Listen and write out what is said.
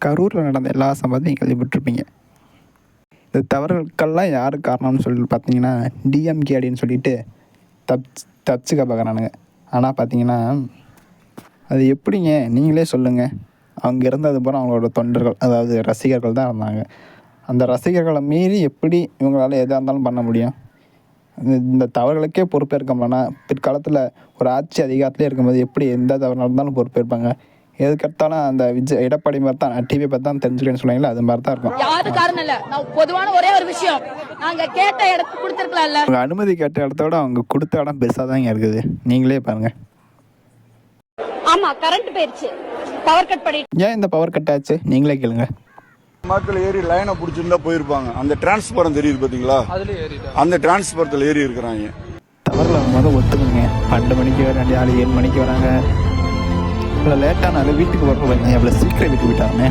கரூரில் நடந்த எல்லா சம்பவத்தையும் கேள்விப்பட்டிருப்பீங்க. இந்த தவறுகளுக்கெல்லாம் யார் காரணம்னு சொல்லிட்டு பார்த்தீங்கன்னா டிஎம்கே அப்படின்னு சொல்லிட்டு தப்பிச்சுக்க பார்க்குறானுங்க. ஆனால் பார்த்தீங்கன்னா அது எப்படிங்க நீங்களே சொல்லுங்கள். அவங்க இருந்தது போல் அவங்களோட தொண்டர்கள், அதாவது ரசிகர்கள் தான் இருந்தாங்க. அந்த ரசிகர்களை மீறி எப்படி இவங்களால எதாக இருந்தாலும் பண்ண முடியும்? இந்த தவறுகளுக்கே பொறுப்பேற்க முடியலன்னா பிற்காலத்தில் ஒரு ஆட்சி அதிகாரத்திலே இருக்கும்போது எப்படி எந்த தவறு நடந்தாலும் பொறுப்பேற்பாங்க? எதுக்கெடுத்தாலும் அந்த எடப்பாடி மாதிரி தான் டிவி பார்த்து தான் தெரிஞ்சுக்கிறேன்னு சொல்லுவீங்களா, அது மாதிரி தான் இருக்கும். யாரு காரணம் இல்ல, நான் பொதுவான ஒரே ஒரு விஷயம், நாங்க கேட்ட இடத்துக்கு கொடுத்துருக்கலாம்ல. அவங்க அனுமதி கேட்ட இடத்த விட அவங்க கொடுத்த இடம் பெருசாக தான் இருக்குது. நீங்களே பாருங்க. ஆமா, கரண்ட் போயிருச்சு, பவர் கட் பண்ணி. ஏன் இந்த பவர் கட் ஆச்சு நீங்களே கேளுங்க. மக்கள் ஏறி லைனை பிடிச்சிருந்தா போயிருப்பாங்க. அந்த டிரான்ஸ்பரம் தெரியுது பாத்தீங்களா, அந்த டிரான்ஸ்பரத்தில் ஏறி இருக்கிறாங்க. தவறுல முதல் ஒத்துக்குங்க. 12 மணிக்கு வர ஆள் 7 மணிக்கு வராங்க. இவ்வளோ லேட்டானாலும் வீட்டுக்கு வரப்போ எவ்வளோ சீக்கிரம் வீட்டுக்கு விட்டாங்க.